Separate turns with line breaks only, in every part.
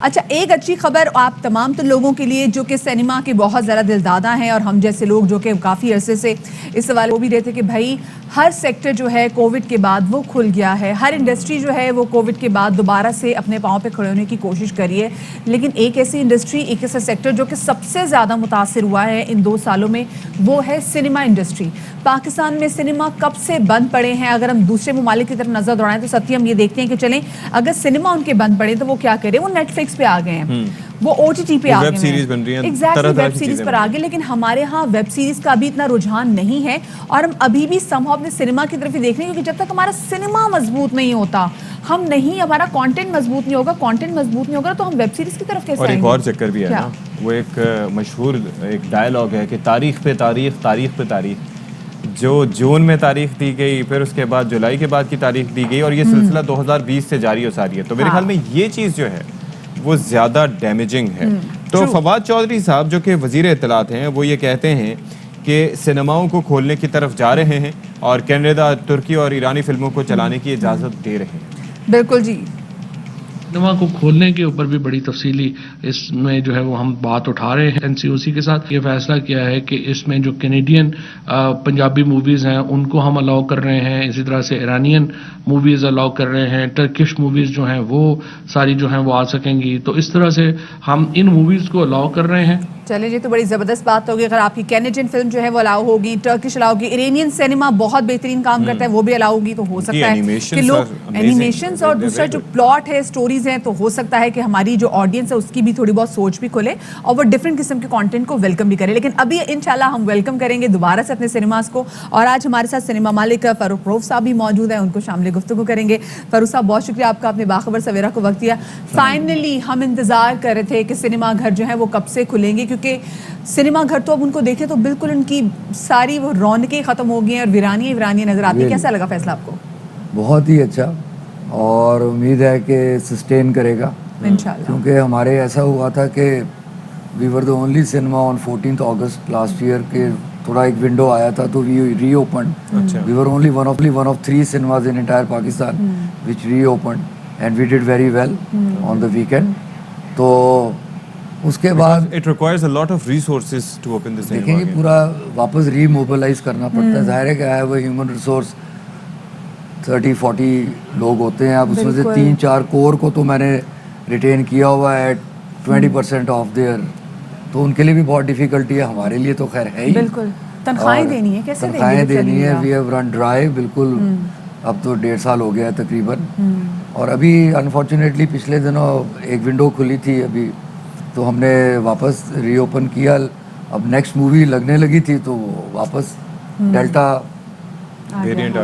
اچھا، ایک اچھی خبر آپ تمام تو لوگوں کے لیے جو کہ سینما کے بہت زیادہ دلدادہ ہیں اور ہم جیسے لوگ جو کہ کافی عرصے سے اس سوال وہ بھی رہتے کہ بھائی ہر سیکٹر جو ہے کووڈ کے بعد وہ کھل گیا ہے، ہر انڈسٹری جو ہے وہ کووڈ کے بعد دوبارہ سے اپنے پاؤں پہ کھڑے ہونے کی کوشش کری ہے، لیکن ایک ایسی انڈسٹری، ایک ایسا سیکٹر جو کہ سب سے زیادہ متاثر ہوا ہے ان 2 سالوں میں، وہ ہے سینما انڈسٹری۔ پاکستان میں سینما کب سے بند پڑے ہیں؟ اگر ہم دوسرے ممالک کی طرف نظر دوڑائیں تو ستی ہم یہ دیکھتے ہیں کہ چلیں اگر سینما ان کے بند پڑے تو وہ کیا کریں، وہ نیٹ فلکس پہ آ گئے ہیں، وہ او ٹی ٹی پہ آ گئے ہیں، ایگزیکٹلی ویب سیریز پر آ گئے، لیکن ہمارے ہاں ویب سیریز کا بھی اتنا رجحان نہیں ہے اور ہم ابھی بھی سمہاؤ اپنے سینما کی طرف ہی دیکھ رہے ہیں، کیونکہ جب تک ہمارا سینما مضبوط نہیں ہوتا، ہم نہیں، ہمارا کانٹینٹ مضبوط نہیں ہوگا، کانٹینٹ مضبوط نہیں ہوگا تو ہم ویب سیریز کی طرف کیسے آئیں گے؟
اور ایک اور چکر بھی ہے نا، وہ ایک مشہور ایک ڈائلاگ ہے کہ تاریخ پہ تاریخ، تاریخ پہ تاریخ، جو جون میں تاریخ دی گئی، پھر اس کے بعد جولائی کے بعد کی تاریخ دی گئی، اور یہ سلسلہ 2020 سے جاری و ساری ہے۔ تو میرے خیال میں یہ چیز جو ہے وہ زیادہ ڈیمیجنگ ہے۔ تو فواد چودھری صاحب جو کہ وزیر اطلاعات ہیں، وہ یہ کہتے ہیں کہ سینماؤں کو کھولنے کی طرف جا رہے ہیں اور کینیڈا، ترکی اور ایرانی فلموں کو چلانے کی اجازت دے رہے ہیں۔
بالکل جی،
سینما کو کھولنے کے اوپر بھی بڑی تفصیلی اس میں جو ہے وہ ہم بات اٹھا رہے ہیں۔ این سی او سی کے ساتھ یہ فیصلہ کیا ہے کہ اس میں جو کینیڈین پنجابی موویز ہیں ان کو ہم الاؤ کر رہے ہیں، اسی طرح سے ایرانین موویز الاؤ کر رہے ہیں، ٹرکش موویز جو ہیں وہ ساری جو ہیں وہ آ سکیں گی، تو اس طرح سے ہم ان موویز کو الاؤ کر رہے ہیں۔
چلیں جی، تو بڑی زبردست بات ہوگی اگر آپ کی کینیڈین فلم جو ہے وہ الاؤ ہوگی، ٹرکش الاؤ ہوگی، ایرانین سینما بہت بہترین کام کرتا ہے وہ بھی الاؤ ہوگی، تو ہو سکتا ہے کہ لوگ اینیمیشنز اور دوسرا جو پلاٹ ہے، سٹوریز ہیں، تو ہو سکتا ہے کہ ہماری جو آڈینس ہے اس کی بھی تھوڑی بہت سوچ بھی کھلے اور وہ ڈفرینٹ قسم کے کانٹینٹ کو ویلکم بھی کرے۔ لیکن ابھی انشاءاللہ ہم ویلکم کریں گے دوبارہ سے اپنے سینماز کو، اور آج ہمارے ساتھ سینما مالک فاروق روف صاحب بھی موجود ہیں، ان کو شامل گفتگو کریں گے۔ فاروق صاحب بہت شکریہ آپ کا، اپنے باخبر سویرا کو وقت دیا۔ فائنلی ہم انتظار کر رہے تھے کہ سینما گھر جو ہے وہ کب سے کھلیں گے، کیونکہ سینما گھر تو اب ان کو دیکھیں تو بالکل ان کی ساری وہ رونقیں ختم ہو گئی ہیں اور ویرانیاں نظر آتی ہیں۔ کیسا لگا فیصلہ آپ کو؟
بہت ہی اچھا، اور امید ہے کہ سسٹین کرے گا انشاءاللہ، کیونکہ ہمارے ایسا ہوا تھا کہ we were the only cinema on 14 August last year کے تھوڑا ایک ونڈو آیا تھا تو we reopened, we were only one of 3 cinemas in entire Pakistan وچ reopened and we did very well on the weekend. تو اس کے بعد
it requires a lot of resources to open the cinema
دیکھیں گے پورا واپس ری mobilise کرنا پڑتا ہے، ظاہر ہے کہ ہے وہ ہیومن ریسورس 30-40 لوگ ہوتے ہیں، اب اس میں سے 3-4 کور کو تو میں نے ریٹین کیا ہوا ہے 20% آف دیئر، تو ان کے لیے بھی بہت ڈیفیکلٹی ہے، ہمارے لیے تو خیر ہے ہی،
بالکل تنخواہیں دینی ہے، کیسے
تنخواہیں دینی ہے، وی ہیو رن ڈرائی بالکل، اب تو 1.5 سال ہو گیا ہے تقریباً، اور ابھی انفارچونیٹلی پچھلے دنوں ایک ونڈو کھلی تھی ابھی، تو ہم نے واپس ری اوپن کیا، اب نیکسٹ مووی لگنے لگی تھی تو واپس ڈیلٹا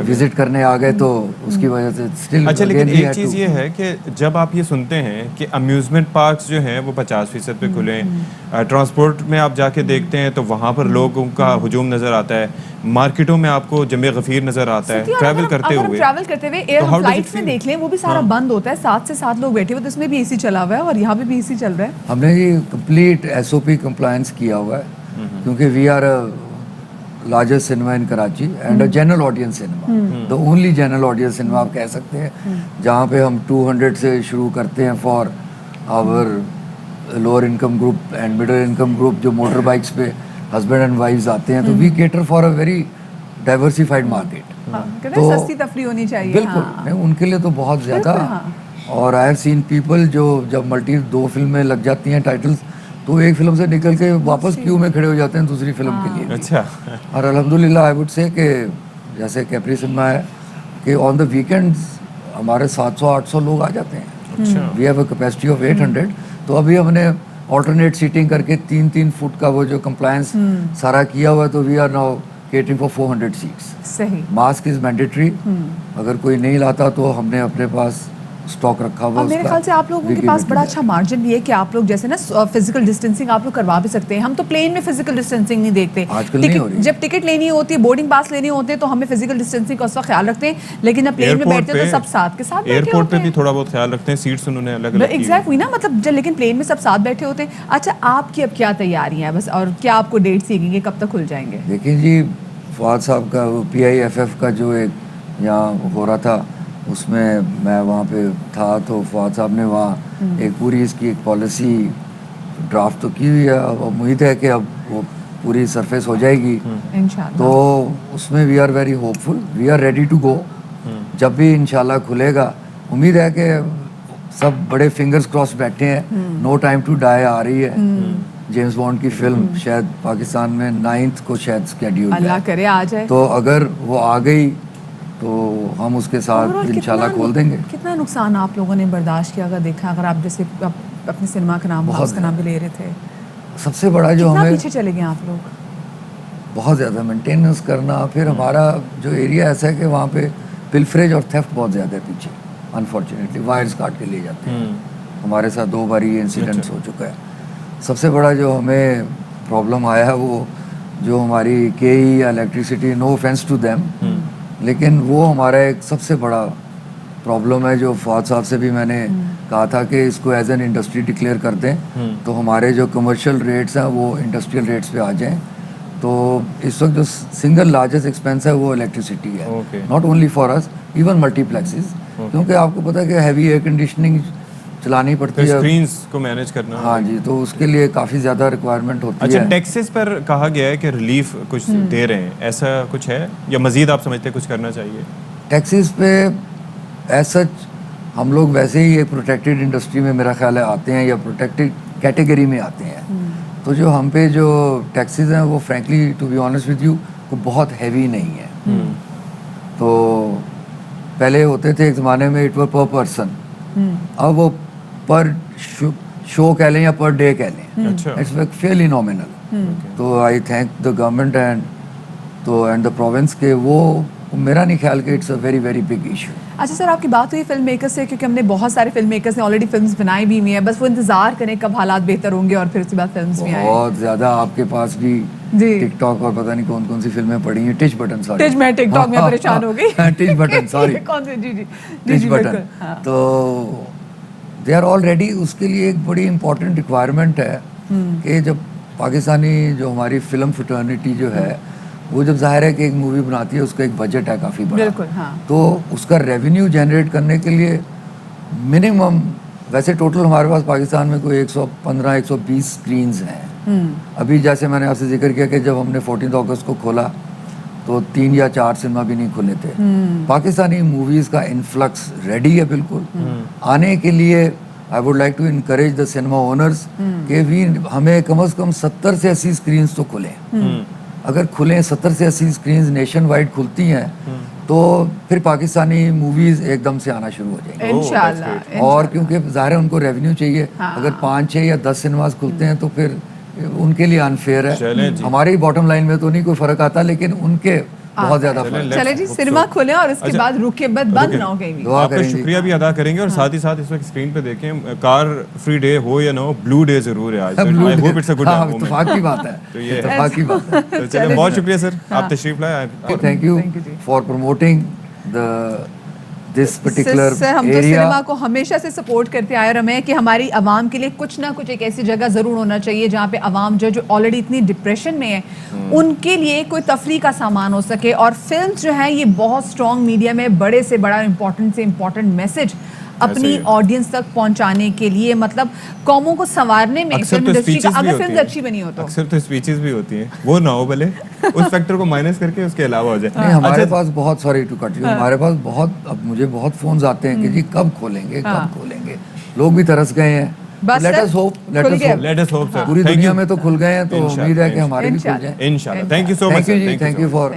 وزٹ کرنے آ گئے، تو اس کی وجہ سے اسٹل۔
اچھا، لیکن ایک چیز یہ ہے کہ جب آپ یہ سنتے ہیں کہ امیوزمنٹ پارکس جو ہیں وہ 50% پہ کھلے ہیں، ٹرانسپورٹ میں آپ جا کے دیکھتے ہیں تو وہاں پر لوگوں کا ہجوم نظر آتا ہے، مارکیٹوں میں آپ کو جمع غفیر نظر آتا ہے، ٹریول کرتے ہوئے
ایئر فلائٹس میں دیکھ لیں وہ بھی سارا بند ہوتا ہے، 7 سے 7 لوگ بیٹھے ہوئے، تو اس میں بھی اے سی چلا ہوا ہے اور یہاں پہ بھی اے سی چل رہا ہے۔
ہم نے یہ کمپلیٹ SOP کمپلائنس کیا ہوا ہے، کیونکہ we are largest cinema in Karachi and a general audience cinema, the only general audience cinema آپ کہہ سکتے ہیں، جہاں پہ ہم 200 سے شروع کرتے ہیں for our lower income group and middle income group, جو موٹر بائکس پہ ہسبینڈ اینڈ وائفز آتے ہیں، تو we cater for a very diversified market,
تو سستی تفریح ہونی چاہیے،
بالکل ان کے لیے تو بہت زیادہ۔ اور آئی ہیو سین پیپل جو جب 2 فلمیں لگ جاتی ہیں ٹائٹلس، تو ایک فلم سے نکل کے واپس کیو میں کھڑے ہو جاتے ہیں دوسری فلم کے لیے۔
اچھا،
اور الحمدللہ آئی وڈ سے کہ جیسے کیپری سنیما ہے کہ آن دا ویکینڈز ہمارے 700-800 لوگ آ جاتے ہیں، we have a capacity of 800، تو ابھی ہم نے آلٹرنیٹ سیٹنگ کر کے 3 فٹ کا وہ جو کمپلائنس سارا کیا ہوا ہے، تو we are now catering for 400 seats.
صحیح،
ماسک از مینڈیٹری، اگر کوئی نہیں لاتا تو ہم نے اپنے پاس اسٹاک رکھا ہوا۔
اور میرے خیال سے آپ لوگوں کے پاس بڑا اچھا مارجن بھی ہے کہ آپ لوگ جیسے نا فزیکل ڈسٹینسنگ آپ لوگ کروا بھی سکتے ہیں۔ ہم تو پلین میں فزیکل ڈسٹینسنگ نہیں دیکھتے، جب ٹکٹ لینی ہوتی ہے، بورڈنگ پاس لینے ہوتے ہیں تو ہمیں فزیکل ڈسٹینسنگ کا اس وقت خیال رکھتے ہیں، لیکن جب پلین میں بیٹھتے ہیں تو سب ساتھ کے ساتھ بیٹھے ہوتے ہیں۔
ایئرپورٹ پہ بھی تھوڑا بہت خیال رکھتے ہیں، سیٹس انہوں نے الگ الگ
ایگزیکٹلی نا، مطلب لیکن پلین میں سب ساتھ بیٹھے ہوتے ہیں۔ اچھا، آپ کی اب کیا تیاریاں ہیں بس، اور کیا آپ کو ڈیٹ سیکھیں گے، کب تک کھل جائیں گے؟
دیکھیں جی، فواد صاحب کا PIFF کا جو ایک یہاں ہو رہا تھا اس میں میں وہاں پہ تھا تو فواد صاحب نے وہاں ایک پوری اس کی ایک پالیسی ڈرافٹ تو کی ہوئی ہے. اب امید ہے کہ اب وہ پوری سرفیس ہو جائے گی.
انشاءاللہ.
تو اس میں we are very hopeful, we are ready to go. جب بھی انشاءاللہ کھلے گا, امید ہے کہ سب بڑے فنگرز کراس بیٹھے ہیں. نو ٹائم ٹو ڈائی آ رہی ہے, جیمز بانڈ کی فلم, شاید پاکستان میں 9th کو شاید اسکیڈیول ہے.
اللہ کرے آ جائے.
تو اگر وہ آ گئی تو ہم اس کے ساتھ
Overall
انشاءاللہ کھول دیں گے.
کتنا نقصان آپ لوگوں نے برداشت کیا اگر دیکھا, اگر آپ جیسے اپنے سنیما کا نام ہاؤس کا نام بھی لے رہے تھے,
سب سے بڑا جو
کتنا
ہمیں
پیچھے چلے گئے آپ لوگ؟
بہت زیادہ مینٹیننس کرنا. پھر ہمارا جو ایریا ایسا ہے کہ وہاں پہ پلفریج اور تھیفٹ بہت زیادہ ہے پیچھے. انفارچونیٹلی وائرز کاٹ کے لے جاتے ہیں. ہمارے ساتھ 2 بار یہ انسیڈنٹس ہو چکا ہے. سب سے بڑا جو ہمیں پرابلم آیا ہے وہ جو ہماری کے ای یا electricity, no offence to them, لیکن وہ ہمارا ایک سب سے بڑا پرابلم ہے جو فواد صاحب سے بھی میں نے کہا تھا کہ اس کو ایز این انڈسٹری ڈکلیئر کر دیں تو ہمارے جو کمرشل ریٹس ہیں وہ انڈسٹریل ریٹس پہ آ جائیں. تو اس وقت جو سنگل لارجسٹ ایکسپینس ہے وہ الیکٹریسٹی ہے, not only for us, even multiplexes, کیونکہ آپ کو پتہ ہے کہ ہیوی ایئر کنڈیشننگ چلانی پڑتی ہے,
اسکرینز کو مینیج کرنا.
ہاں جی, تو اس کے لیے کافی زیادہ ریکوائرمنٹ ہوتی
اچھا,
ہے.
ٹیکسز پر کہا گیا ہے کہ ریلیف کچھ دے رہے ہیں, ایسا کچھ ہے یا مزید آپ سمجھتے ہیں کچھ کرنا چاہیے؟
ٹیکسیز پہ ایز سچ ہم لوگ ویسے ہی ایک پروٹیکٹیڈ انڈسٹری میں میرا خیال ہے آتے ہیں یا پروٹیکٹیڈ کیٹیگری میں آتے ہیں. تو جو ہم پہ جو ٹیکسیز ہیں وہ frankly to be honest with you وہ بہت ہیوی نہیں ہے. تو پہلے ہوتے تھے ایک زمانے میں اٹ ور پر پرسن, اب وہ پر شو کہہ لیں یا پر ڈے کہہ لیں, اٹس فیئرلی نامینل. تو I think the government and the province کے وہ میرا نہیں خیال کہ it's a very very big issue.
اچھا سر, آپ کی بات ہوئی فلم میکر سے, کیونکہ ہم نے بہت سارے فلم میکرز نے آلریڈی فلمز بنائی بھی ہوئی ہیں, بس وہ انتظار کریں کب حالات بہتر ہوں گے اور پھر اس کے بعد فلمز بھی آئیں.
بہت زیادہ آپ کے پاس بھی ٹک ٹاک اور پتہ نہیں کون کون سی فلمیں پڑی ہیں. ٹچ بٹن, سوری
میں ٹک ٹاک میں پریشان ہو گئی.
ٹچ بٹن, سوری,
کون سے؟ جی جی
ٹچ بٹن. تو دے آر آلریڈی, اس کے لیے ایک بڑی امپورٹنٹ ریکوائرمنٹ ہے کہ جب پاکستانی جو ہماری فلم فٹرنیٹی جو ہے وہ جب ظاہر ہے کہ ایک مووی بناتی ہے اس کا ایک بجٹ ہے کافی بڑا,
بالکل, ہاں,
تو اس کا ریونیو جنریٹ کرنے کے لیے منیمم, ویسے ٹوٹل ہمارے پاس پاکستان میں کوئی 115-120 اسکرینز ہیں. ابھی جیسے میں نے آپ سے ذکر کیا کہ جب ہم نے 14 اگست کو کھولا تو 3 یا 4 سنیما بھی نہیں کھلے تھے. پاکستانی موویز کا انفلکس ریڈی ہے بالکل آنے کے لیے. I would like to encourage the cinema owners کہ ہمیں کم از کم 70 سے 80 اسکرینز تو کھلیں. اگر کھلیں 70 سے 80 اسکرینز نیشن وائڈ کھلتی ہیں تو پھر پاکستانی موویز ایک دم سے آنا شروع ہو جائیں گے
انشاءاللہ.
اور کیونکہ ظاہر ہے ان کو ریونیو چاہیے, اگر 5-6 یا 10 سنیماز کھلتے ہیں تو پھر ان کے لیے انفیئر ہے. ہماری باٹم لائن میں تو نہیں کوئی فرق آتا, لیکن ان کے بہت زیادہ فرق.
چلے جی, سنیما کھولیں اور اس کے بعد رکے بند نہ ہو کہیں بھی.
آپ کا شکریہ بھی ادا کریں گے اور ساتھ ہی ساتھ اس وقت اسکرین پہ دیکھیں, کار فری ڈے ہو یا نہ ہو, بلو ڈے ضرور ہے آج. I hope it's a good moment.
اتفاق کی بات ہے, اتفاق کی بات ہے.
تو چلیں, بہت شکریہ سر, آپ تشریف لائے.
Thank you for promoting this particular
sir, ہم تو سنیما کو ہمیشہ سے سپورٹ کرتے آئے اور ہمیں کہ ہماری عوام کے لیے کچھ نہ کچھ ایک ایسی جگہ ضرور ہونا چاہیے جہاں پہ عوام جو آلریڈی اتنی ڈپریشن میں ہے ان کے لیے کوئی تفریح کا سامان ہو سکے. اور فلمز جو ہیں یہ بہت اسٹرانگ میڈیم ہے, بڑے سے بڑا امپورٹنٹ سے امپورٹنٹ میسج اپنی آڈینس تک پہنچانے کے لیے, مطلب قوموں کو سنوارنے میں فلم انڈسٹری کا, اگر فلم اچھی بنی ہو تو
اکثر تو اسپیچز بھی ہوتی ہیں, وہ نہ ہو بھلے, اس فیکٹر کو مائنس کر کے اس کے علاوہ ہو جائے.
نہیں, ہمارے پاس بہت, سوری ٹو کٹ یو, ہمارے پاس بہت, اب مجھے بہت فونز آتے ہیں کہ جی کب کھولیں گے, کب کھولیں گے. لوگ بھی ترس گئے ہیں. لیٹ اس ہوپ, پوری دنیا میں تو کھل گئے ہیں, تو امید ہے کہ ہمارے بھی کھل جائیں.
انشاءاللہ. Thank you so much.
Thank you for